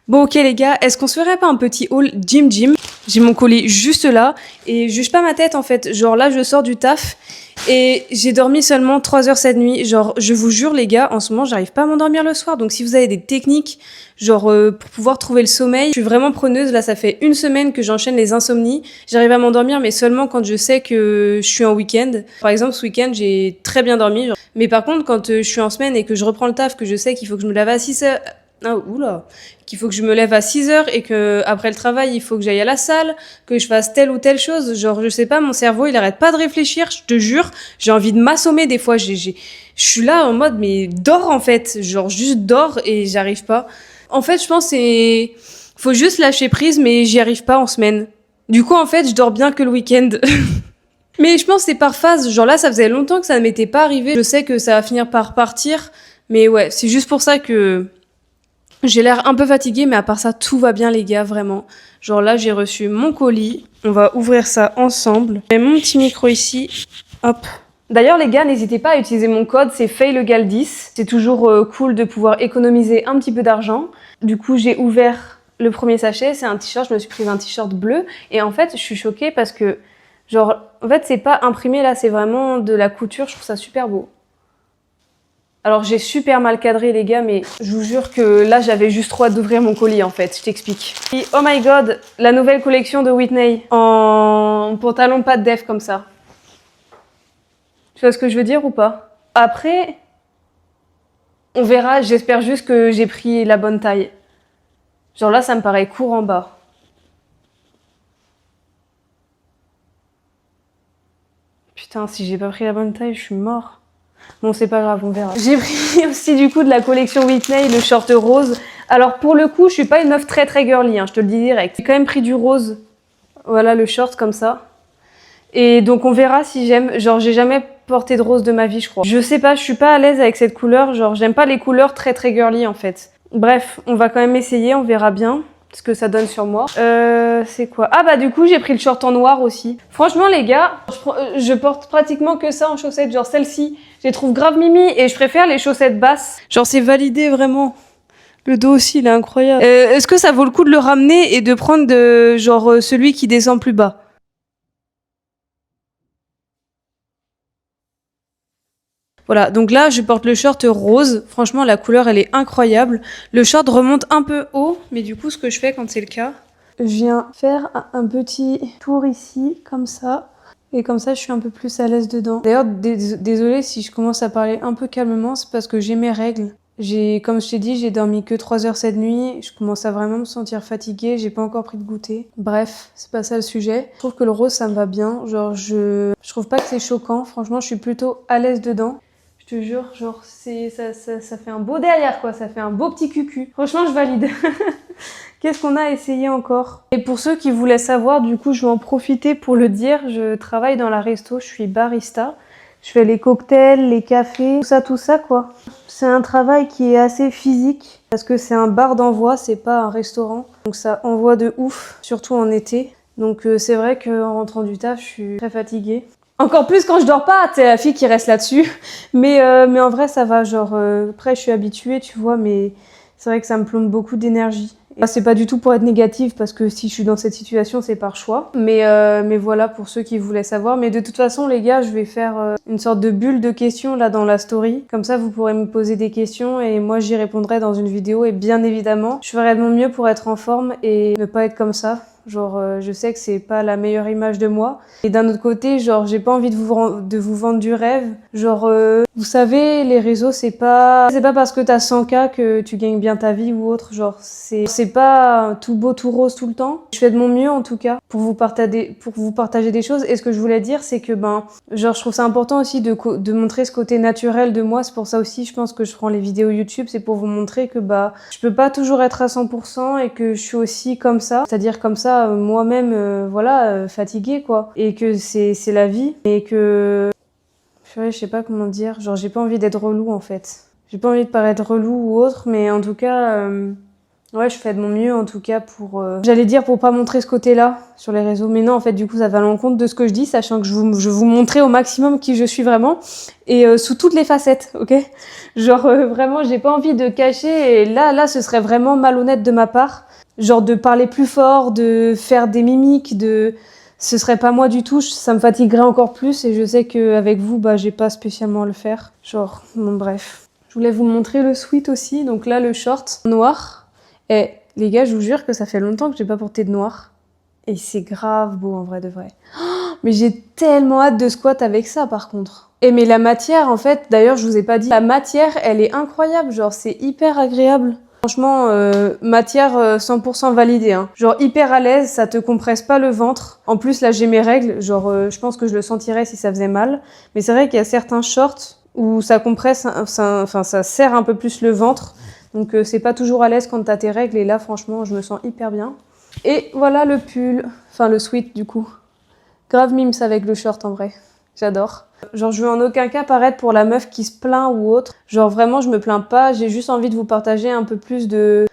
Bon ok les gars, est-ce qu'on se ferait pas un petit haul gym? J'ai mon colis juste là et juge pas ma tête en fait. Genre là je sors du taf et j'ai dormi seulement 3 heures cette nuit. Genre je vous jure les gars, en ce moment j'arrive pas à m'endormir le soir. Donc si vous avez des techniques genre pour pouvoir trouver le sommeil, je suis vraiment preneuse. Là ça fait une semaine que j'enchaîne les insomnies. J'arrive à m'endormir mais seulement quand je sais que je suis en week-end. Par exemple ce week-end j'ai très bien dormi. Genre. Mais par contre quand je suis en semaine et que je reprends le taf, que je sais qu'il faut que je me lève à 6 heures... Ah, oula, qu'il faut que je me lève à 6 heures et que après le travail, il faut que j'aille à la salle, que je fasse telle ou telle chose. Genre, je sais pas, mon cerveau, il arrête pas de réfléchir, je te jure. J'ai envie de m'assommer des fois. Je suis là en mode, mais dors en fait. Genre, juste dors et j'arrive pas. En fait, je pense c'est, faut juste lâcher prise, mais j'y arrive pas en semaine. Du coup, en fait, je dors bien que le week-end. Mais je pense que c'est par phase. Genre là, ça faisait longtemps que ça ne m'était pas arrivé. Je sais que ça va finir par partir. Mais ouais, c'est juste pour ça que j'ai l'air un peu fatiguée, mais à part ça, tout va bien les gars, vraiment. Genre là, j'ai reçu mon colis. On va ouvrir ça ensemble. J'ai mon petit micro ici. Hop. D'ailleurs les gars, n'hésitez pas à utiliser mon code, c'est FayLegal10. C'est toujours cool de pouvoir économiser un petit peu d'argent. Du coup, j'ai ouvert le premier sachet. C'est un t-shirt, je me suis pris un t-shirt bleu. Et en fait, je suis choquée parce que, genre, en fait, c'est pas imprimé là, c'est vraiment de la couture. Je trouve ça super beau. Alors j'ai super mal cadré les gars, mais je vous jure que là j'avais juste trop hâte d'ouvrir mon colis en fait, je t'explique. Et oh my god, la nouvelle collection de Whitney en pantalon pas de def comme ça. Tu vois ce que je veux dire ou pas? Après, on verra, j'espère juste que j'ai pris la bonne taille. Genre là ça me paraît court en bas. Putain, si j'ai pas pris la bonne taille, je suis mort. Bon, c'est pas grave, on verra. J'ai pris aussi du coup de la collection Whitney, le short rose. Alors pour le coup, je suis pas une meuf très girly, hein, je te le dis direct. J'ai quand même pris du rose. Voilà, le short comme ça. Et donc on verra si j'aime. Genre j'ai jamais porté de rose de ma vie, je crois. Je sais pas, je suis pas à l'aise avec cette couleur. Genre j'aime pas les couleurs très girly en fait. Bref, on va quand même essayer, on verra bien ce que ça donne sur moi. C'est quoi? Ah bah du coup j'ai pris le short en noir aussi. Franchement les gars, je porte pratiquement que ça en chaussettes. Genre celle-ci, je les trouve grave mimi et je préfère les chaussettes basses. Genre c'est validé vraiment. Le dos aussi il est incroyable. Est-ce que ça vaut le coup de le ramener et de prendre genre celui qui descend plus bas? Voilà, donc là je porte le short rose. Franchement la couleur elle est incroyable. Le short remonte un peu haut, mais du coup ce que je fais quand c'est le cas, je viens faire un petit tour ici, comme ça. Et comme ça je suis un peu plus à l'aise dedans. D'ailleurs désolée si je commence à parler un peu calmement, c'est parce que j'ai mes règles. Comme je t'ai dit, j'ai dormi que 3 heures cette nuit. Je commence à vraiment me sentir fatiguée. J'ai pas encore pris de goûter. Bref, c'est pas ça le sujet. Je trouve que le rose, ça me va bien. Genre, je trouve pas que c'est choquant. Franchement, je suis plutôt à l'aise dedans. Je te jure, genre, ça fait un beau derrière, quoi. Ça fait un beau petit cucu. Franchement, je valide. Qu'est-ce qu'on a essayé encore? Et pour ceux qui voulaient savoir, du coup, je vais en profiter pour le dire. Je travaille dans la resto, je suis barista. Je fais les cocktails, les cafés, tout ça, quoi. C'est un travail qui est assez physique parce que c'est un bar d'envoi, c'est pas un restaurant. Donc ça envoie de ouf, surtout en été. Donc c'est vrai qu'en rentrant du taf, je suis très fatiguée. Encore plus quand je dors pas, t'es la fille qui reste là-dessus. Mais en vrai, ça va. Genre, après, je suis habituée, tu vois, mais c'est vrai que ça me plombe beaucoup d'énergie. C'est pas du tout pour être négative parce que si je suis dans cette situation, c'est par choix. Mais voilà pour ceux qui voulaient savoir. Mais de toute façon, les gars, je vais faire une sorte de bulle de questions là dans la story. Comme ça, vous pourrez me poser des questions et moi, j'y répondrai dans une vidéo. Et bien évidemment, je ferai de mon mieux pour être en forme et ne pas être comme ça. Genre, je sais que c'est pas la meilleure image de moi. Et d'un autre côté, genre, j'ai pas envie de vous vendre du rêve. Genre, vous savez, les réseaux, c'est pas parce que t'as 100K que tu gagnes bien ta vie ou autre. Genre, c'est pas tout beau, tout rose tout le temps. Je fais de mon mieux, en tout cas, pour vous partager des choses. Et ce que je voulais dire, c'est que, genre, je trouve ça important aussi de montrer ce côté naturel de moi. C'est pour ça aussi, je pense que je prends les vidéos YouTube. C'est pour vous montrer que, je peux pas toujours être à 100% et que je suis aussi comme ça. C'est-à-dire comme ça, moi-même, voilà, fatiguée, quoi. Et que c'est la vie. Et que... Je sais pas comment dire. Genre, j'ai pas envie d'être relou, en fait. J'ai pas envie de paraître relou ou autre, mais en tout cas... Ouais, je fais de mon mieux en tout cas pour... J'allais dire pour pas montrer ce côté-là sur les réseaux, mais non, en fait, du coup, ça va à l'encontre de ce que je dis, sachant que je vous montrer au maximum qui je suis vraiment, et sous toutes les facettes, ok? Genre, vraiment, j'ai pas envie de cacher, et là, ce serait vraiment malhonnête de ma part. Genre, de parler plus fort, de faire des mimiques, Ce serait pas moi du tout, ça me fatiguerait encore plus, et je sais qu'avec vous, bah, j'ai pas spécialement à le faire. Genre, bon, bref. Je voulais vous montrer le sweat aussi, donc là, le short noir. Et les gars, je vous jure que ça fait longtemps que j'ai pas porté de noir. Et c'est grave beau en vrai de vrai. Oh, mais j'ai tellement hâte de squat avec ça par contre. Et mais la matière en fait, d'ailleurs je vous ai pas dit, la matière elle est incroyable, genre c'est hyper agréable. Franchement, matière 100% validée. Hein. Genre hyper à l'aise, ça te compresse pas le ventre. En plus là j'ai mes règles, genre je pense que je le sentirais si ça faisait mal. Mais c'est vrai qu'il y a certains shorts où ça compresse, ça serre un peu plus le ventre. Donc c'est pas toujours à l'aise quand t'as tes règles et là franchement je me sens hyper bien. Et voilà le pull, enfin le sweat du coup. Grave mimes avec le short en vrai, j'adore. Genre je veux en aucun cas paraître pour la meuf qui se plaint ou autre. Genre vraiment je me plains pas, j'ai juste envie de vous partager un peu plus de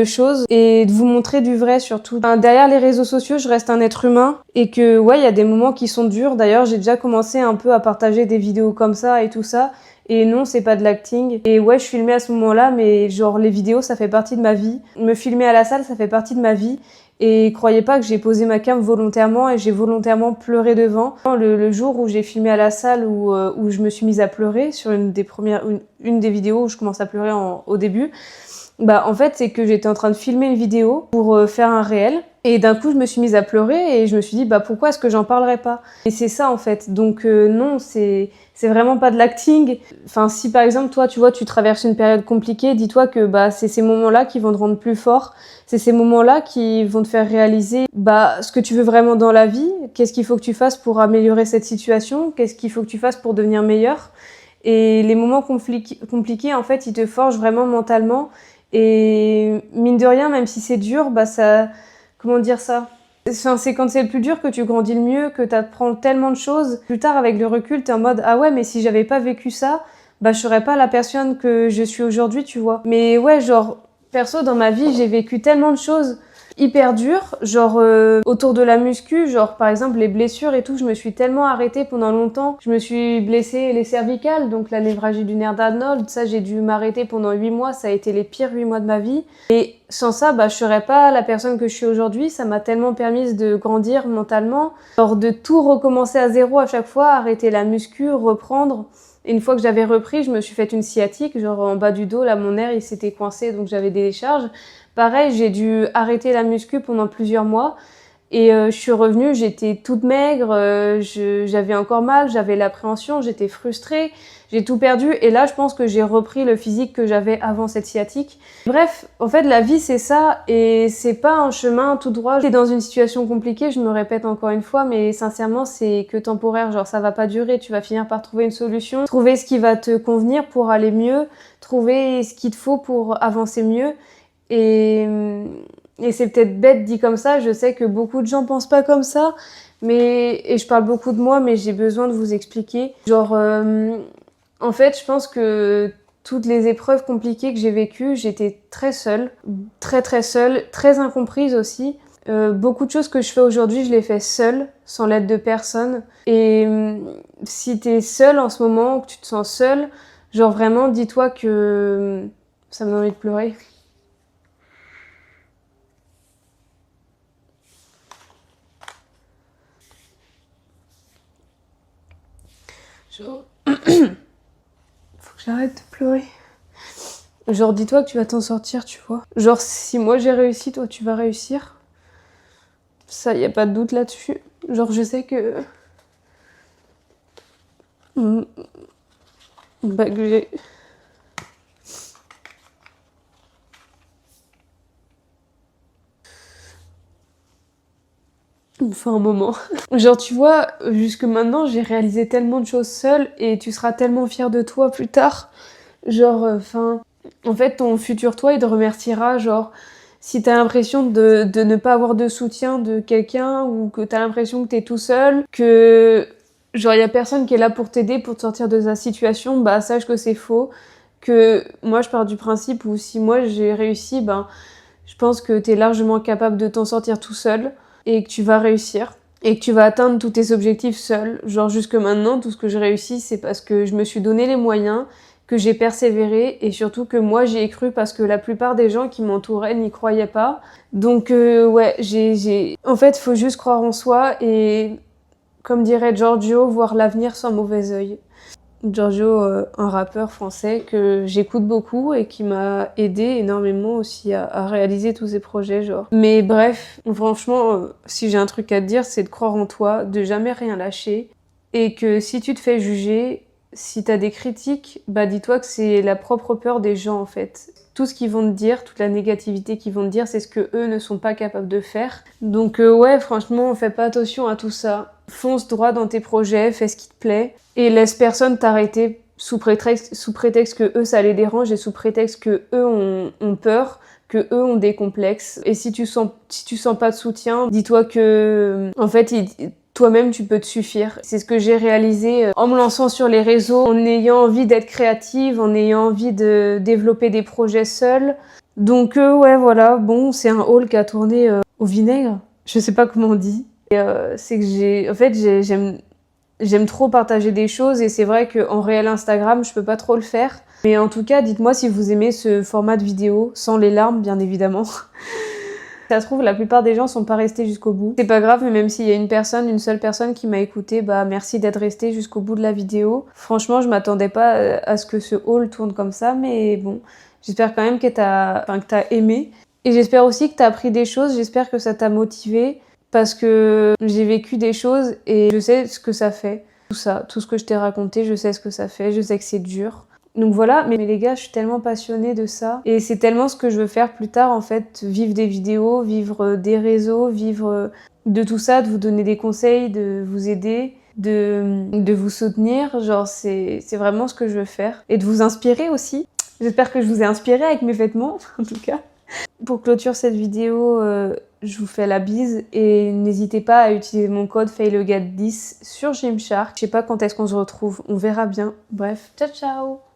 choses et de vous montrer du vrai surtout. Enfin, derrière les réseaux sociaux, je reste un être humain et que ouais, il y a des moments qui sont durs. D'ailleurs, j'ai déjà commencé un peu à partager des vidéos comme ça et tout ça. Et non, c'est pas de l'acting. Et ouais, je filmais à ce moment-là, mais genre les vidéos, ça fait partie de ma vie. Me filmer à la salle, ça fait partie de ma vie. Et croyez pas que j'ai posé ma cam volontairement et j'ai volontairement pleuré devant. Le jour où j'ai filmé à la salle où je me suis mise à pleurer sur une des vidéos où je commence à pleurer au début, bah en fait c'est que j'étais en train de filmer une vidéo pour faire un réel et d'un coup je me suis mise à pleurer et je me suis dit bah pourquoi est-ce que j'en parlerais pas? Et c'est ça en fait. Donc non, c'est vraiment pas de l'acting. Enfin si par exemple toi tu vois tu traverses une période compliquée, dis-toi que bah c'est ces moments-là qui vont te rendre plus fort. C'est ces moments-là qui vont te faire réaliser bah ce que tu veux vraiment dans la vie, qu'est-ce qu'il faut que tu fasses pour améliorer cette situation, qu'est-ce qu'il faut que tu fasses pour devenir meilleur. Et les moments compliqués en fait, ils te forgent vraiment mentalement. Et mine de rien, même si c'est dur, bah ça, comment dire ça? Enfin, c'est quand c'est le plus dur que tu grandis le mieux, que t'apprends tellement de choses. Plus tard, avec le recul, t'es en mode ah ouais, mais si j'avais pas vécu ça, bah je serais pas la personne que je suis aujourd'hui, tu vois. Mais ouais, genre perso dans ma vie, j'ai vécu tellement de choses hyper dures, genre autour de la muscu, genre par exemple les blessures et tout, je me suis tellement arrêtée pendant longtemps. Je me suis blessée les cervicales, donc la névralgie du nerf d'Arnold, ça j'ai dû m'arrêter pendant 8 mois, ça a été les pires 8 mois de ma vie. Et sans ça, bah je serais pas la personne que je suis aujourd'hui, ça m'a tellement permis de grandir mentalement, genre de tout recommencer à zéro à chaque fois, arrêter la muscu, reprendre. Et une fois que j'avais repris, je me suis fait une sciatique, genre en bas du dos, là mon nerf il s'était coincé donc j'avais des décharges. Pareil, j'ai dû arrêter la muscu pendant plusieurs mois et je suis revenue, j'étais toute maigre, j'avais encore mal, j'avais l'appréhension, j'étais frustrée, j'ai tout perdu et là je pense que j'ai repris le physique que j'avais avant cette sciatique. Bref, en fait la vie c'est ça et c'est pas un chemin tout droit. T'es dans une situation compliquée, je me répète encore une fois, mais sincèrement c'est que temporaire, genre ça va pas durer, tu vas finir par trouver une solution, trouver ce qui va te convenir pour aller mieux, trouver ce qu'il te faut pour avancer mieux. Et c'est peut-être bête dit comme ça, je sais que beaucoup de gens pensent pas comme ça, et je parle beaucoup de moi, mais j'ai besoin de vous expliquer. Genre, en fait, je pense que toutes les épreuves compliquées que j'ai vécues, j'étais très seule, très seule, très incomprise aussi. Beaucoup de choses que je fais aujourd'hui, je les fais seule, sans l'aide de personne. Et si t'es seule en ce moment, que tu te sens seule, genre vraiment, dis-toi que ça me donne envie de pleurer. Genre, faut que j'arrête de pleurer. Genre, dis-toi que tu vas t'en sortir, tu vois. Genre, si moi j'ai réussi, toi tu vas réussir. Ça, y a pas de doute là-dessus. Genre, je sais que... Bah, que j'ai... Il me faut un moment. Genre, tu vois, jusque maintenant, j'ai réalisé tellement de choses seule et tu seras tellement fière de toi plus tard. Genre, en fait, ton futur toi, il te remerciera, genre, si t'as l'impression de ne pas avoir de soutien de quelqu'un ou que t'as l'impression que t'es tout seul, que, genre, y a personne qui est là pour t'aider, pour te sortir de ta situation, bah, sache que c'est faux. Que moi, je pars du principe où si moi j'ai réussi, ben, Je pense que t'es largement capable de t'en sortir tout seul et que tu vas réussir. Et que tu vas atteindre tous tes objectifs seul. Genre jusque maintenant, tout ce que je réussis, c'est parce que je me suis donné les moyens, que j'ai persévéré et surtout que moi j'y ai cru parce que la plupart des gens qui m'entouraient n'y croyaient pas. Donc ouais, En fait, faut juste croire en soi et, comme dirait Giorgio, voir l'avenir sans mauvais œil. Giorgio, un rappeur français que j'écoute beaucoup et qui m'a aidé énormément aussi à réaliser tous ces projets, genre. Mais bref, franchement, si j'ai un truc à te dire, c'est de croire en toi, de jamais rien lâcher, et que si tu te fais juger, si t'as des critiques, bah dis-toi que c'est la propre peur des gens en fait. Tout ce qu'ils vont te dire, toute la négativité qu'ils vont te dire, c'est ce que eux ne sont pas capables de faire. Donc ouais, franchement, fais pas attention à tout ça. Fonce droit dans tes projets, fais ce qui te plaît, et laisse personne t'arrêter sous prétexte que eux ça les dérange et sous prétexte que eux ont peur, que eux ont des complexes. Et si tu sens pas de soutien, dis-toi que en fait toi-même tu peux te suffire. C'est ce que j'ai réalisé en me lançant sur les réseaux, en ayant envie d'être créative, en ayant envie de développer des projets seule. Donc ouais voilà, bon, c'est un haul qui a tourné au vinaigre, je sais pas comment on dit. C'est que j'aime trop partager des choses et c'est vrai qu'en réel Instagram, je peux pas trop le faire. Mais en tout cas, dites-moi si vous aimez ce format de vidéo, sans les larmes, bien évidemment. Ça se trouve, la plupart des gens sont pas restés jusqu'au bout. C'est pas grave, mais même s'il y a une seule personne qui m'a écouté, bah merci d'être resté jusqu'au bout de la vidéo. Franchement, je m'attendais pas à ce que ce haul tourne comme ça, mais bon, j'espère quand même que t'as aimé. Et j'espère aussi que t'as appris des choses, j'espère que ça t'a motivé. Parce que j'ai vécu des choses et je sais ce que ça fait. Tout ça, tout ce que je t'ai raconté, je sais ce que ça fait, je sais que c'est dur. Donc voilà, mais les gars, je suis tellement passionnée de ça. Et c'est tellement ce que je veux faire plus tard, en fait. Vivre des vidéos, vivre des réseaux, vivre de tout ça, de vous donner des conseils, de vous aider, de vous soutenir. Genre, c'est vraiment ce que je veux faire. Et de vous inspirer aussi. J'espère que je vous ai inspiré avec mes vêtements, en tout cas. Pour clôturer cette vidéo, je vous fais la bise et n'hésitez pas à utiliser mon code FAILEGAT10 sur Gymshark. Je sais pas quand est-ce qu'on se retrouve, on verra bien. Bref, ciao ciao!